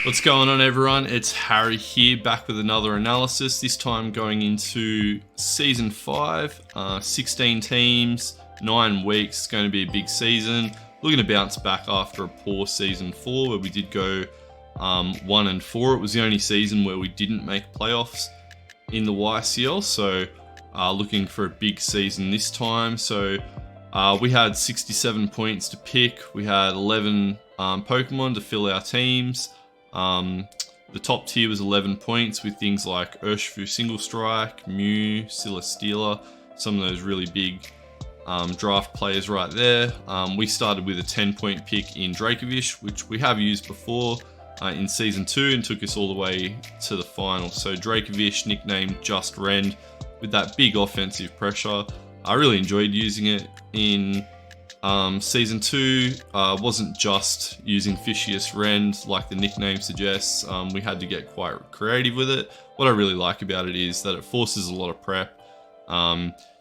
What's going on, everyone? It's Harry here, back with another analysis, this time going into Season 5, 16 teams, 9 weeks. It's going to be a big season. Looking to bounce back after a poor Season 4 where we did go 1-4. It was the only season where we didn't make playoffs in the YCL, so looking for a big season this time. So we had 67 points to pick. We had 11 Pokemon to fill our teams. The top tier was 11 points with things like Urshifu Single Strike, Mew, Celesteela, some of those really big draft players right there. We started with a 10-point pick in Dracovish, which we have used before in Season 2 and took us all the way to the final. So Dracovish, nicknamed Just Rend, with that big offensive pressure. I really enjoyed using it in Season 2. Wasn't just using Fishious Rend like the nickname suggests. We had to get quite creative with it. What I really like about it is that it forces a lot of prep.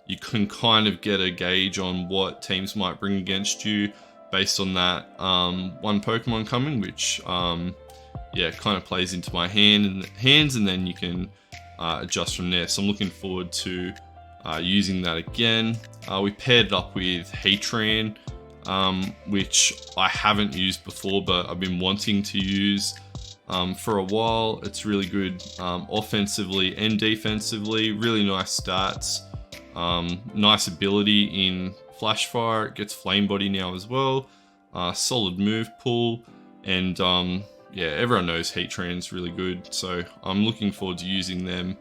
You can kind of get a gauge on what teams might bring against you based on that one Pokemon coming, which yeah, kind of plays into my hands, and then you can adjust from there. So I'm looking forward to using that again. We paired it up with Heatran, which I haven't used before, but I've been wanting to use for a while. It's really good offensively and defensively. Really nice stats. Nice ability in Flash Fire. It gets Flame Body now as well. Solid move pool. And yeah, everyone knows Heatran's really good. So I'm looking forward to using them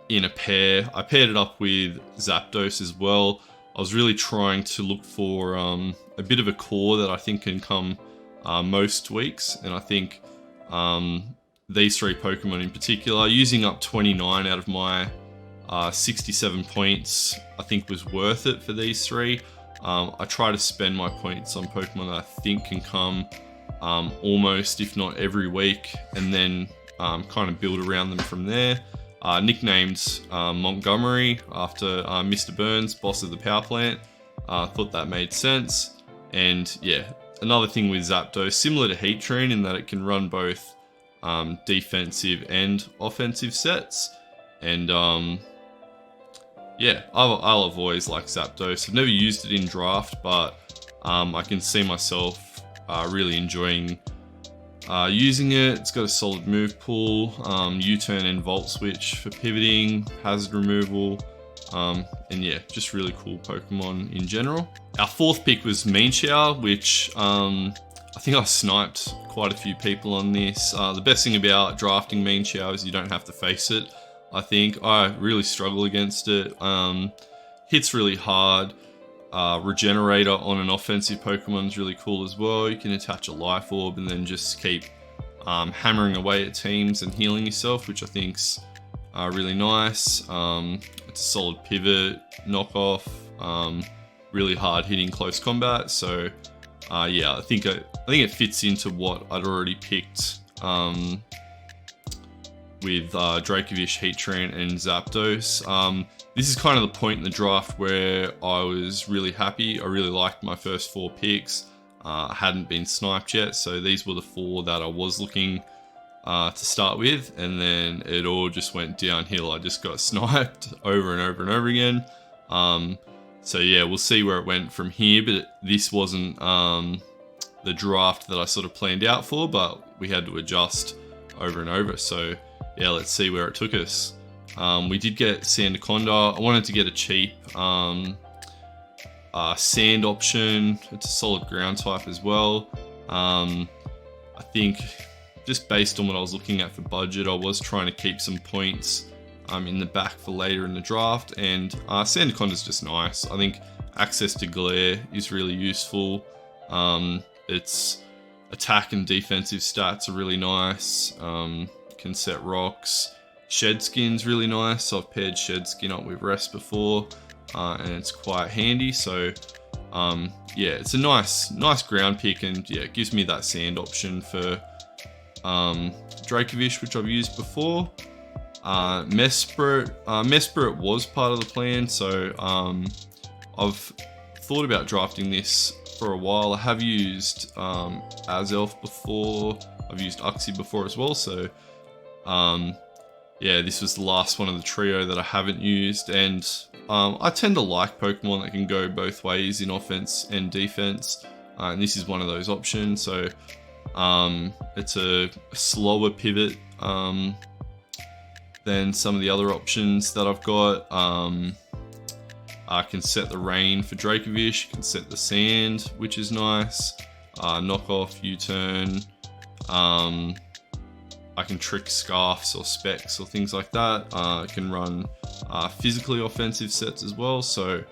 in a pair. I paired it up with Zapdos as well. I was really trying to look for a bit of a core that I think can come most weeks, and I think these 3 Pokemon in particular, using up 29 out of my 67 points, I think was worth it for these 3. I try to spend my points on Pokemon that I think can come almost, if not every week, and then kind of build around them from there. Nicknamed Montgomery after Mr. Burns, boss of the power plant. Thought that made sense. And yeah, another thing with Zapdos, similar to Heatran in that it can run both defensive and offensive sets. And yeah, I've always liked Zapdos. I've never used it in draft, but I can see myself really enjoying using it. It's got a solid move pool, U-turn and Volt Switch for pivoting, hazard removal, and yeah, just really cool Pokemon in general. Our 4th pick was Mienshao, which I think I sniped quite a few people on this. The best thing about drafting Mienshao is you don't have to face it. I think I really struggle against it. Hits really hard. Regenerator on an offensive Pokemon is really cool as well. You can attach a Life Orb and then just keep hammering away at teams and healing yourself, which I think's really nice. It's a solid pivot, knockoff, really hard hitting close combat. So yeah, I think it fits into what I'd already picked with Dracovish, Heatran, and Zapdos. This is kind of the point in the draft where I was really happy. I really liked my first 4 picks. I hadn't been sniped yet, so these were the 4 that I was looking to start with, and then it all just went downhill. I just got sniped over and over and over again. So yeah, we'll see where it went from here, but this wasn't the draft that I sort of planned out for, but we had to adjust over and over. So yeah, let's see where it took us. We did get Sandaconda. I wanted to get a cheap sand option. It's a solid ground type as well. I think just based on what I was looking at for budget, I was trying to keep some points in the back for later in the draft, and Sandaconda's just nice. I think access to Glare is really useful. Its attack and defensive stats are really nice. Can set rocks. Shed Skin's really nice. So I've paired Shed Skin up with Rest before, and it's quite handy. So yeah, it's a nice ground pick, and yeah, it gives me that sand option for Dracovish, which I've used before. Mesprit was part of the plan, so I've thought about drafting this for a while. I have used Azelf before. I've used Uxie before as well. So yeah, this was the last one of the trio that I haven't used, and I tend to like Pokemon that can go both ways in offense and defense, and this is one of those options. So it's a slower pivot than some of the other options that I've got. I can set the rain for Dracovish, can set the sand, which is nice. Knock off, U-turn. I can trick Scarfs or Specs or things like that. I can run physically offensive sets as well. So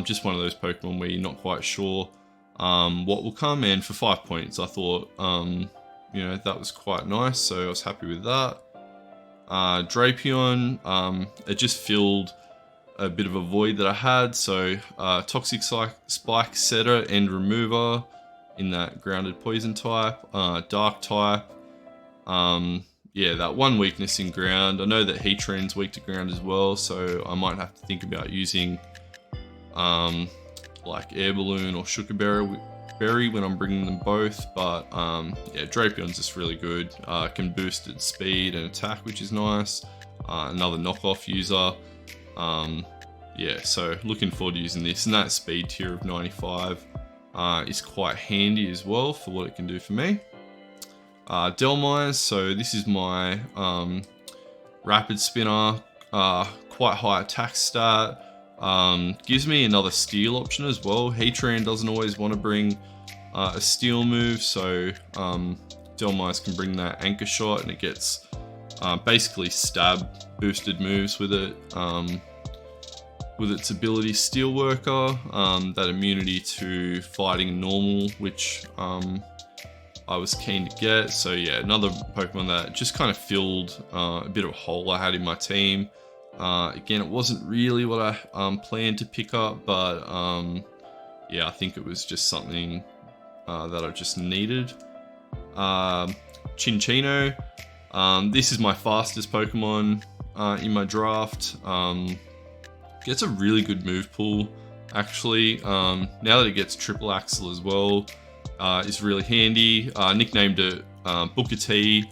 just one of those Pokemon where you're not quite sure what will come. And for 5 points, I thought, you know, that was quite nice. So I was happy with that. Drapion, it just filled a bit of a void that I had. So Toxic Spike Setter and Remover in that grounded poison type, dark type. Yeah, that one weakness in ground. I know that Heatran's weak to ground as well, so I might have to think about using like Air Balloon or Sugar Berry when I'm bringing them both. But yeah, Drapion's just really good. Can boost its speed and attack, which is nice. Another knockoff user. Yeah, so looking forward to using this. And that speed tier of 95 is quite handy as well for what it can do for me. Delmise, so this is my rapid spinner, quite high attack stat, gives me another steal option as well. Heatran doesn't always want to bring a steal move, so Delmise can bring that anchor shot, and it gets basically stab boosted moves with it, with its ability Steel Worker, that immunity to fighting normal, which I was keen to get. So yeah, another Pokemon that just kind of filled a bit of a hole I had in my team. Again, it wasn't really what I planned to pick up, but yeah, I think it was just something that I just needed. Chinchino, this is my fastest Pokemon in my draft. Gets a really good move pool, actually. Now that it gets triple axle as well, is really handy. Nicknamed it Booker T,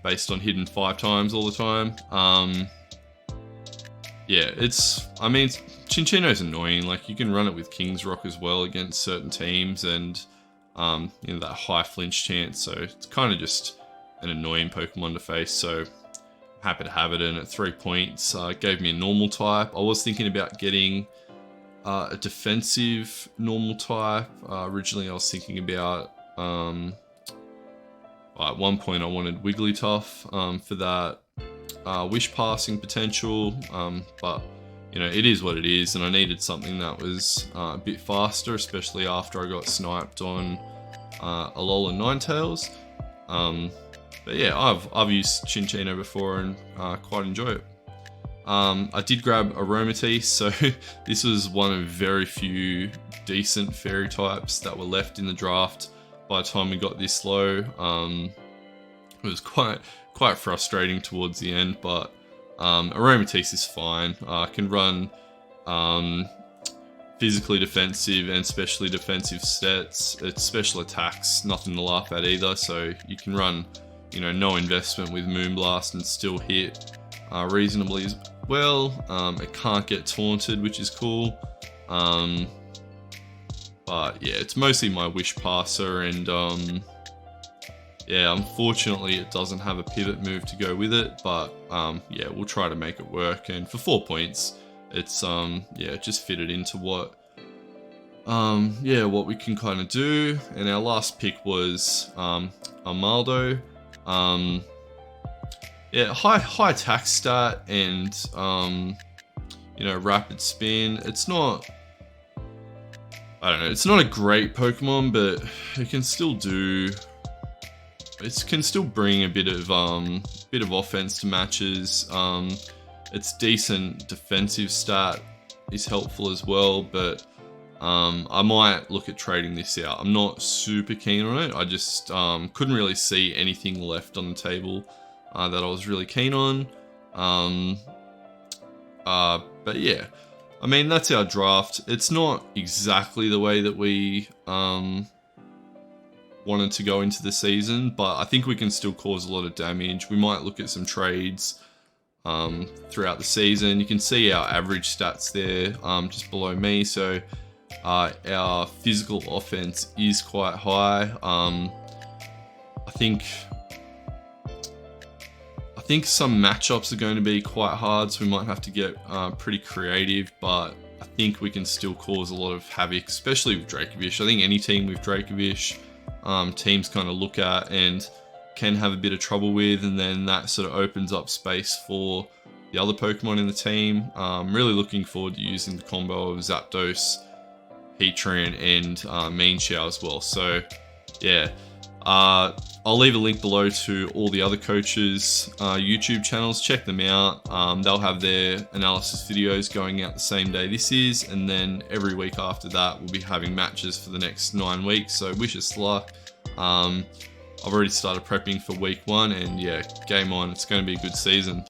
based on hitting 5 times all the time. Yeah, I mean, Chinchino's annoying. Like, you can run it with King's Rock as well against certain teams, and you know, that high flinch chance. So it's kind of just an annoying Pokemon to face. So happy to have it in at 3 points. It gave me a normal type. I was thinking about getting a defensive normal type. Originally I was thinking about, at one point I wanted Wigglytuff for that wish passing potential, but you know, it is what it is, and I needed something that was a bit faster, especially after I got sniped on Alola Ninetales. But yeah, I've used Chinchino before and quite enjoy it. I did grab Aromatisse, so this was one of very few decent fairy types that were left in the draft by the time we got this low. It was quite frustrating towards the end, but Aromatisse is fine. I can run physically defensive and specially defensive stats. Its special attacks, nothing to laugh at either, so you can run, you know, no investment with Moonblast and still hit reasonably as well. It can't get taunted, which is cool. But yeah, it's mostly my wish passer, and yeah, unfortunately it doesn't have a pivot move to go with it, but yeah, we'll try to make it work. And for 4 points, it's yeah, just fitted into what yeah, what we can kind of do. And our last pick was Armaldo. Yeah, high attack stat and you know, rapid spin. It's not, I don't know, it's not a great Pokemon, but it can still do, it can still bring a bit of offense to matches. Its decent defensive stat is helpful as well, but I might look at trading this out. I'm not super keen on it. I just couldn't really see anything left on the table that I was really keen on. But yeah, I mean, that's our draft. It's not exactly the way that we wanted to go into the season, but I think we can still cause a lot of damage. We might look at some trades throughout the season. You can see our average stats there just below me. So our physical offense is quite high. I think some matchups are going to be quite hard, so we might have to get pretty creative, but I think we can still cause a lot of havoc, especially with Dracovish. I think any team with Dracovish, teams kind of look at and can have a bit of trouble with, and then that sort of opens up space for the other Pokemon in the team. I'm really looking forward to using the combo of Zapdos, Heatran, and Mean Shower as well. So yeah, I'll leave a link below to all the other coaches' YouTube channels. Check them out. They'll have their analysis videos going out the same day this is, and then every week after that we'll be having matches for the next 9 weeks. So wish us luck. I've already started prepping for week 1, and yeah, game on. It's going to be a good season.